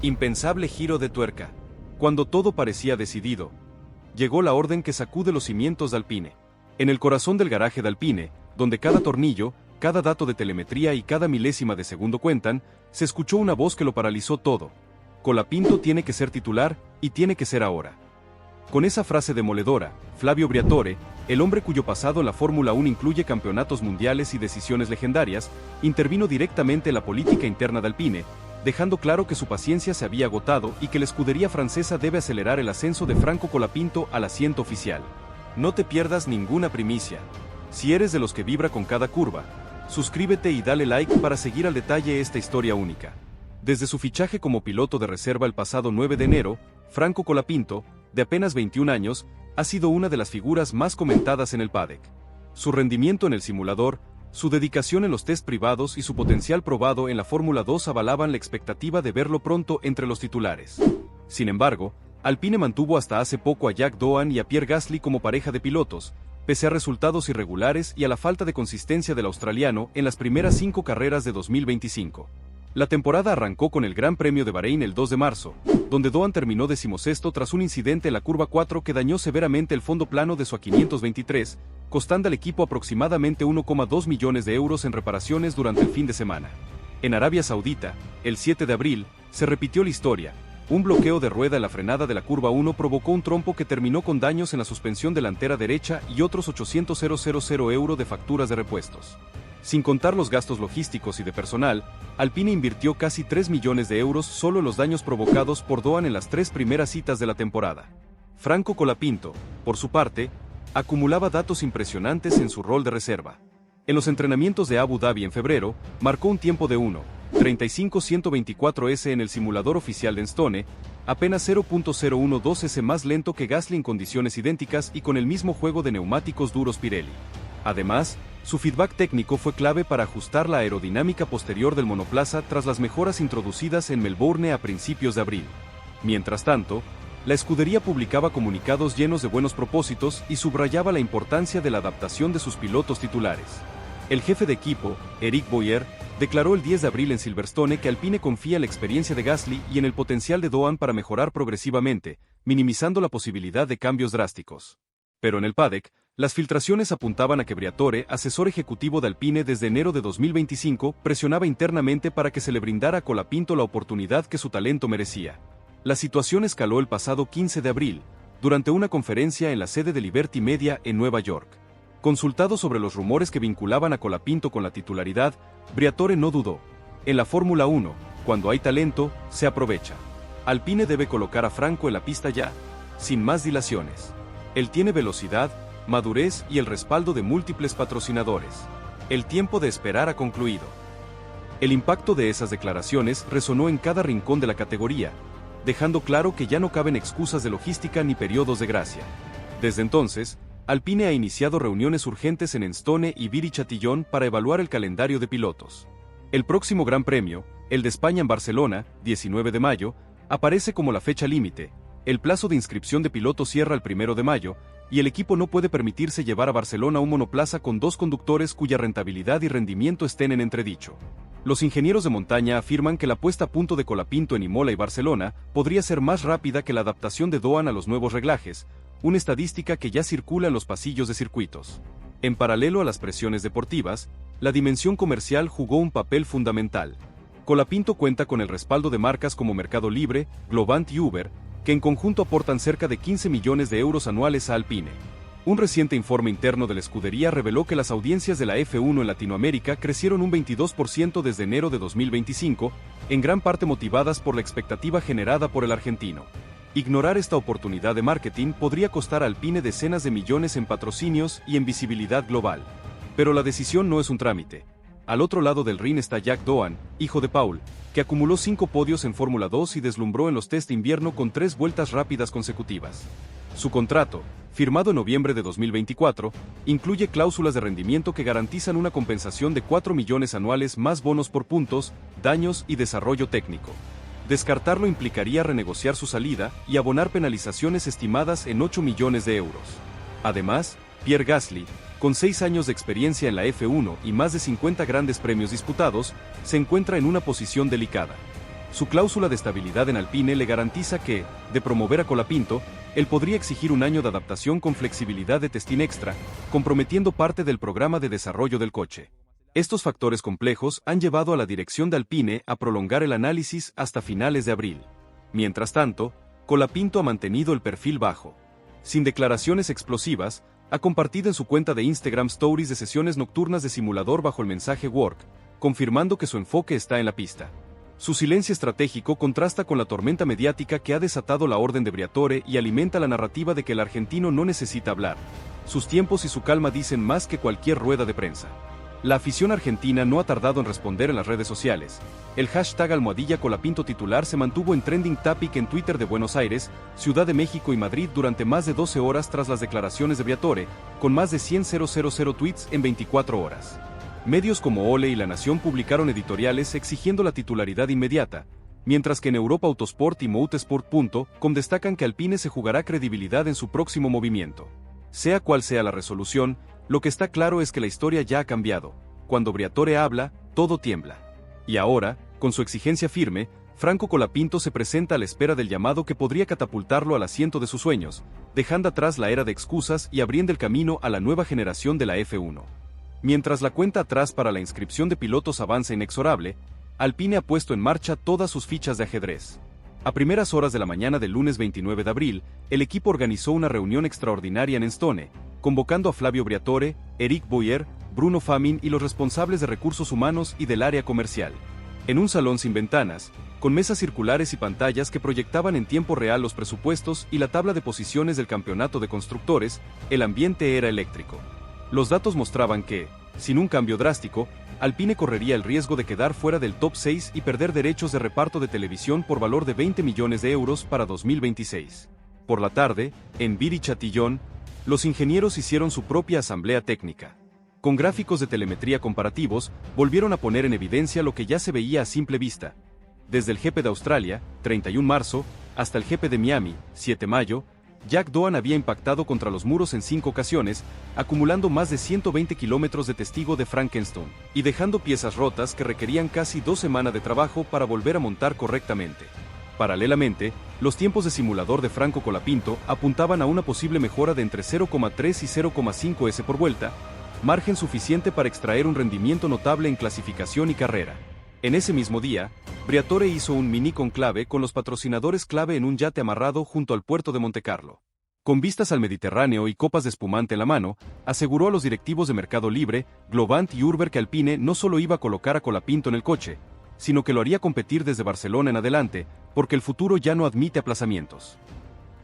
Impensable giro de tuerca. Cuando todo parecía decidido, llegó la orden que sacude los cimientos de Alpine. En el corazón del garaje de Alpine, donde cada tornillo, cada dato de telemetría y cada milésima de segundo cuentan, se escuchó una voz que lo paralizó todo. Colapinto tiene que ser titular, y tiene que ser ahora. Con esa frase demoledora, Flavio Briatore, el hombre cuyo pasado en la Fórmula 1 incluye campeonatos mundiales y decisiones legendarias, intervino directamente en la política interna de Alpine, dejando claro que su paciencia se había agotado y que la escudería francesa debe acelerar el ascenso de Franco Colapinto al asiento oficial. No te pierdas ninguna primicia. Si eres de los que vibra con cada curva, suscríbete y dale like para seguir al detalle esta historia única. Desde su fichaje como piloto de reserva el pasado 9 de enero, Franco Colapinto, de apenas 21 años, ha sido una de las figuras más comentadas en el paddock. Su rendimiento en el simulador, su dedicación en los test privados y su potencial probado en la Fórmula 2 avalaban la expectativa de verlo pronto entre los titulares. Sin embargo, Alpine mantuvo hasta hace poco a Jack Doohan y a Pierre Gasly como pareja de pilotos, pese a resultados irregulares y a la falta de consistencia del australiano en las primeras 5 carreras de 2025. La temporada arrancó con el Gran Premio de Bahrein el 2 de marzo, donde Doohan terminó decimosexto tras un incidente en la curva 4 que dañó severamente el fondo plano de su A523, costando al equipo aproximadamente 1,2 millones de euros en reparaciones durante el fin de semana. En Arabia Saudita, el 7 de abril, se repitió la historia. Un bloqueo de rueda en la frenada de la curva 1 provocó un trompo que terminó con daños en la suspensión delantera derecha y otros 800.000 euros de facturas de repuestos. Sin contar los gastos logísticos y de personal, Alpine invirtió casi 3 millones de euros solo en los daños provocados por Doohan en las 3 primeras citas de la temporada. Franco Colapinto, por su parte, acumulaba datos impresionantes en su rol de reserva. En los entrenamientos de Abu Dhabi en febrero, marcó un tiempo de 1:35.124s en el simulador oficial de Enstone, apenas 0.012s más lento que Gasly en condiciones idénticas y con el mismo juego de neumáticos duros Pirelli. Además, su feedback técnico fue clave para ajustar la aerodinámica posterior del monoplaza tras las mejoras introducidas en Melbourne a principios de abril. Mientras tanto, la escudería publicaba comunicados llenos de buenos propósitos y subrayaba la importancia de la adaptación de sus pilotos titulares. El jefe de equipo, Eric Boyer, declaró el 10 de abril en Silverstone que Alpine confía en la experiencia de Gasly y en el potencial de Doohan para mejorar progresivamente, minimizando la posibilidad de cambios drásticos. Pero en el paddock, las filtraciones apuntaban a que Briatore, asesor ejecutivo de Alpine desde enero de 2025, presionaba internamente para que se le brindara a Colapinto la oportunidad que su talento merecía. La situación escaló el pasado 15 de abril, durante una conferencia en la sede de Liberty Media en Nueva York. Consultado sobre los rumores que vinculaban a Colapinto con la titularidad, Briatore no dudó. En la Fórmula 1, cuando hay talento, se aprovecha. Alpine debe colocar a Franco en la pista ya, sin más dilaciones. Él tiene velocidad, madurez y el respaldo de múltiples patrocinadores. El tiempo de esperar ha concluido. El impacto de esas declaraciones resonó en cada rincón de la categoría, dejando claro que ya no caben excusas de logística ni periodos de gracia. Desde entonces, Alpine ha iniciado reuniones urgentes en Enstone y Viry-Châtillon para evaluar el calendario de pilotos. El próximo Gran Premio, el de España en Barcelona, 19 de mayo, aparece como la fecha límite. El plazo de inscripción de pilotos cierra el 1 de mayo, y el equipo no puede permitirse llevar a Barcelona un monoplaza con 2 conductores cuya rentabilidad y rendimiento estén en entredicho. Los ingenieros de montaña afirman que la puesta a punto de Colapinto en Imola y Barcelona podría ser más rápida que la adaptación de Doohan a los nuevos reglajes, una estadística que ya circula en los pasillos de circuitos. En paralelo a las presiones deportivas, la dimensión comercial jugó un papel fundamental. Colapinto cuenta con el respaldo de marcas como Mercado Libre, Globant y Uber, que en conjunto aportan cerca de 15 millones de euros anuales a Alpine. Un reciente informe interno de la escudería reveló que las audiencias de la F1 en Latinoamérica crecieron un 22% desde enero de 2025, en gran parte motivadas por la expectativa generada por el argentino. Ignorar esta oportunidad de marketing podría costar a Alpine decenas de millones en patrocinios y en visibilidad global. Pero la decisión no es un trámite. Al otro lado del ring está Jack Doohan, hijo de Paul, que acumuló 5 podios en Fórmula 2 y deslumbró en los test de invierno con 3 vueltas rápidas consecutivas. Su contrato, firmado en noviembre de 2024, incluye cláusulas de rendimiento que garantizan una compensación de 4 millones anuales más bonos por puntos, daños y desarrollo técnico. Descartarlo implicaría renegociar su salida y abonar penalizaciones estimadas en 8 millones de euros. Además, Pierre Gasly, con 6 años de experiencia en la F1 y más de 50 grandes premios disputados, se encuentra en una posición delicada. Su cláusula de estabilidad en Alpine le garantiza que, de promover a Colapinto, él podría exigir un año de adaptación con flexibilidad de testing extra, comprometiendo parte del programa de desarrollo del coche. Estos factores complejos han llevado a la dirección de Alpine a prolongar el análisis hasta finales de abril. Mientras tanto, Colapinto ha mantenido el perfil bajo. Sin declaraciones explosivas, ha compartido en su cuenta de Instagram stories de sesiones nocturnas de simulador bajo el mensaje Work, confirmando que su enfoque está en la pista. Su silencio estratégico contrasta con la tormenta mediática que ha desatado la orden de Briatore y alimenta la narrativa de que el argentino no necesita hablar. Sus tiempos y su calma dicen más que cualquier rueda de prensa. La afición argentina no ha tardado en responder en las redes sociales. El hashtag #Colapinto titular se mantuvo en trending topic en Twitter de Buenos Aires, Ciudad de México y Madrid durante más de 12 horas tras las declaraciones de Briatore, con más de 100.000 tweets en 24 horas. Medios como Ole y La Nación publicaron editoriales exigiendo la titularidad inmediata, mientras que en Europa Autosport y Motorsport.com destacan que Alpine se jugará credibilidad en su próximo movimiento. Sea cual sea la resolución, lo que está claro es que la historia ya ha cambiado. Cuando Briatore habla, todo tiembla. Y ahora, con su exigencia firme, Franco Colapinto se presenta a la espera del llamado que podría catapultarlo al asiento de sus sueños, dejando atrás la era de excusas y abriendo el camino a la nueva generación de la F1. Mientras la cuenta atrás para la inscripción de pilotos avanza inexorable, Alpine ha puesto en marcha todas sus fichas de ajedrez. A primeras horas de la mañana del lunes 29 de abril, el equipo organizó una reunión extraordinaria en Enstone, convocando a Flavio Briatore, Eric Boyer, Bruno Famin y los responsables de recursos humanos y del área comercial. En un salón sin ventanas, con mesas circulares y pantallas que proyectaban en tiempo real los presupuestos y la tabla de posiciones del campeonato de constructores, el ambiente era eléctrico. Los datos mostraban que, sin un cambio drástico, Alpine correría el riesgo de quedar fuera del top 6 y perder derechos de reparto de televisión por valor de 20 millones de euros para 2026. Por la tarde, en Viry-Châtillon, los ingenieros hicieron su propia asamblea técnica. Con gráficos de telemetría comparativos, volvieron a poner en evidencia lo que ya se veía a simple vista. Desde el GP de Australia, 31 marzo, hasta el GP de Miami, 7 mayo, Jack Doohan había impactado contra los muros en 5 ocasiones, acumulando más de 120 kilómetros de testigo de Frankenstein, y dejando piezas rotas que requerían casi 2 semanas de trabajo para volver a montar correctamente. Paralelamente, los tiempos de simulador de Franco Colapinto apuntaban a una posible mejora de entre 0,3 y 0,5 s por vuelta, margen suficiente para extraer un rendimiento notable en clasificación y carrera. En ese mismo día, Briatore hizo un mini conclave con los patrocinadores clave en un yate amarrado junto al puerto de Montecarlo. Con vistas al Mediterráneo y copas de espumante en la mano, aseguró a los directivos de Mercado Libre, Globant y Urber que Alpine no solo iba a colocar a Colapinto en el coche, sino que lo haría competir desde Barcelona en adelante, porque el futuro ya no admite aplazamientos.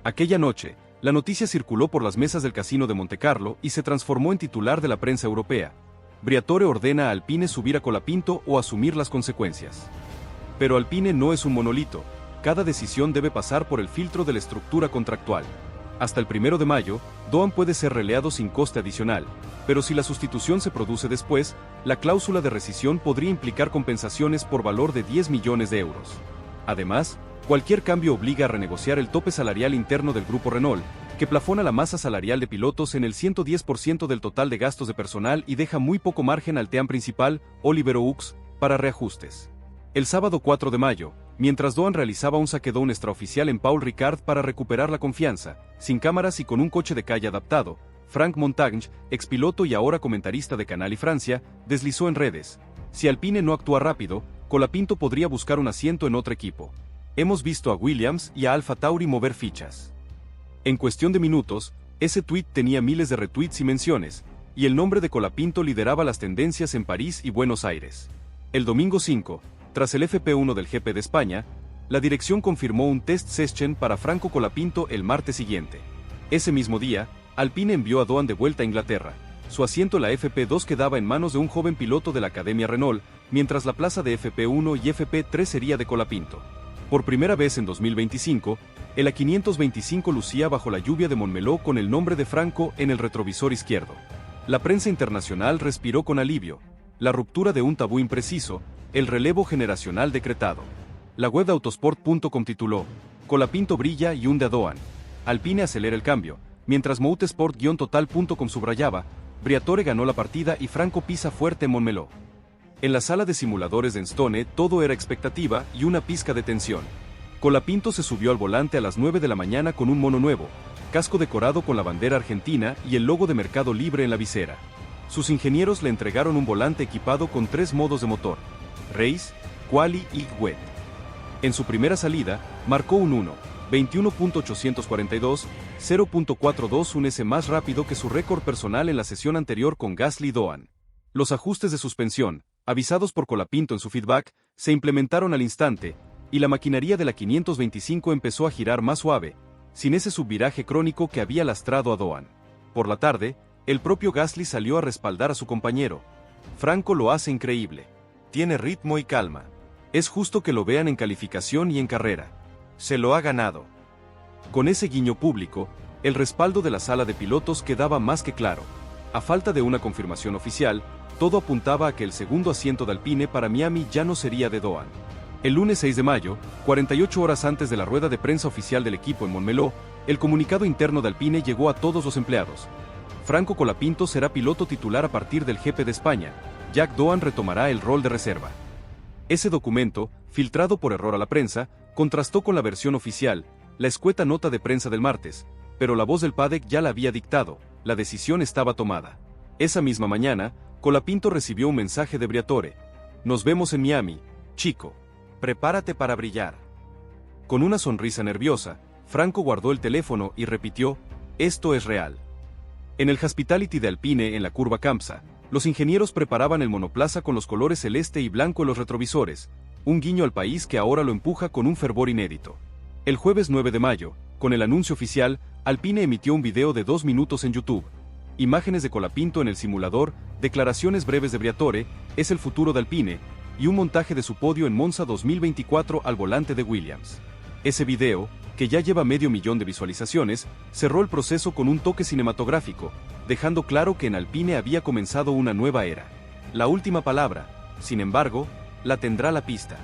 Aquella noche, la noticia circuló por las mesas del casino de Montecarlo y se transformó en titular de la prensa europea. Briatore ordena a Alpine subir a Colapinto o asumir las consecuencias. Pero Alpine no es un monolito, cada decisión debe pasar por el filtro de la estructura contractual. Hasta el 1 de mayo, Doohan puede ser releado sin coste adicional, pero si la sustitución se produce después, la cláusula de rescisión podría implicar compensaciones por valor de 10 millones de euros. Además, cualquier cambio obliga a renegociar el tope salarial interno del grupo Renault, que plafona la masa salarial de pilotos en el 110% del total de gastos de personal y deja muy poco margen al team principal, Oliver Oaks, para reajustes. El sábado 4 de mayo, mientras Doohan realizaba un saquedown extraoficial en Paul Ricard para recuperar la confianza, sin cámaras y con un coche de calle adaptado, Frank Montagne, expiloto y ahora comentarista de Canal y Francia, deslizó en redes: si Alpine no actúa rápido, Colapinto podría buscar un asiento en otro equipo. Hemos visto a Williams y a Alfa Tauri mover fichas. En cuestión de minutos, ese tuit tenía miles de retweets y menciones, y el nombre de Colapinto lideraba las tendencias en París y Buenos Aires. El domingo 5, tras el FP1 del GP de España, la dirección confirmó un test session para Franco Colapinto el martes siguiente. Ese mismo día, Alpine envió a Doohan de vuelta a Inglaterra. Su asiento en la FP2 quedaba en manos de un joven piloto de la Academia Renault, mientras la plaza de FP1 y FP3 sería de Colapinto. Por primera vez en 2025, el A525 lucía bajo la lluvia de Montmeló con el nombre de Franco en el retrovisor izquierdo. La prensa internacional respiró con alivio. La ruptura de un tabú impreciso, el relevo generacional decretado. La web de Autosport.com tituló: Colapinto brilla y hunde a Doohan. Alpine acelera el cambio, mientras Motorsport-Total.com subrayaba: Briatore ganó la partida y Franco pisa fuerte en Montmeló. En la sala de simuladores de Enstone todo era expectativa y una pizca de tensión. Colapinto se subió al volante a las 9 de la mañana con un mono nuevo, casco decorado con la bandera argentina y el logo de Mercado Libre en la visera. Sus ingenieros le entregaron un volante equipado con 3 modos de motor: Race, Quali y Wet. En su primera salida, marcó un 1:21.842, 0.42 un S más rápido que su récord personal en la sesión anterior con Gasly Doan. Los ajustes de suspensión, avisados por Colapinto en su feedback, se implementaron al instante, y la maquinaria de la 525 empezó a girar más suave, sin ese subviraje crónico que había lastrado a Doan. Por la tarde, el propio Gasly salió a respaldar a su compañero. Franco lo hace increíble. Tiene ritmo y calma. Es justo que lo vean en calificación y en carrera. Se lo ha ganado. Con ese guiño público, el respaldo de la sala de pilotos quedaba más que claro. A falta de una confirmación oficial, todo apuntaba a que el segundo asiento de Alpine para Miami ya no sería de Doan. El lunes 6 de mayo, 48 horas antes de la rueda de prensa oficial del equipo en Montmeló, el comunicado interno de Alpine llegó a todos los empleados. Franco Colapinto será piloto titular a partir del GP de España. Jack Doan retomará el rol de reserva. Ese documento, filtrado por error a la prensa, contrastó con la versión oficial, la escueta nota de prensa del martes, pero la voz del paddock ya la había dictado, la decisión estaba tomada. Esa misma mañana, Colapinto recibió un mensaje de Briatore: "Nos vemos en Miami, chico. Prepárate para brillar". Con una sonrisa nerviosa, Franco guardó el teléfono y repitió: "Esto es real". En el Hospitality de Alpine en la curva Campsa, los ingenieros preparaban el monoplaza con los colores celeste y blanco en los retrovisores, un guiño al país que ahora lo empuja con un fervor inédito. El jueves 9 de mayo, con el anuncio oficial, Alpine emitió un video de 2 minutos en YouTube. Imágenes de Colapinto en el simulador, declaraciones breves de Briatore, es el futuro de Alpine, y un montaje de su podio en Monza 2024 al volante de Williams. Ese video, que ya lleva 500.000 de visualizaciones, cerró el proceso con un toque cinematográfico, dejando claro que en Alpine había comenzado una nueva era. La última palabra, sin embargo, la tendrá la pista.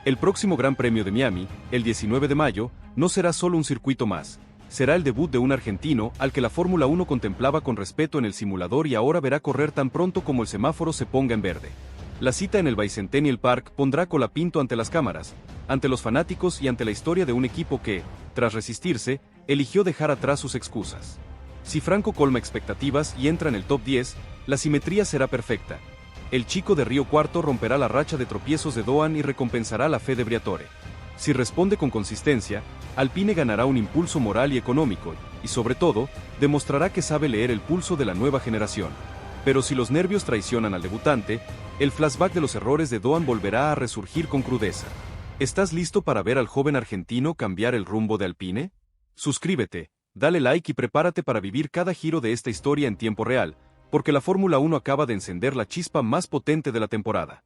El próximo Gran Premio de Miami, el 19 de mayo, no será solo un circuito más. Será el debut de un argentino al que la Fórmula 1 contemplaba con respeto en el simulador y ahora verá correr tan pronto como el semáforo se ponga en verde. La cita en el Bicentennial Park pondrá a Colapinto ante las cámaras, ante los fanáticos y ante la historia de un equipo que, tras resistirse, eligió dejar atrás sus excusas. Si Franco colma expectativas y entra en el top 10, la simetría será perfecta. El chico de Río Cuarto romperá la racha de tropiezos de Doan y recompensará la fe de Briatore. Si responde con consistencia, Alpine ganará un impulso moral y económico, y sobre todo, demostrará que sabe leer el pulso de la nueva generación. Pero si los nervios traicionan al debutante, el flashback de los errores de Doan volverá a resurgir con crudeza. ¿Estás listo para ver al joven argentino cambiar el rumbo de Alpine? Suscríbete, dale like y prepárate para vivir cada giro de esta historia en tiempo real, porque la Fórmula 1 acaba de encender la chispa más potente de la temporada.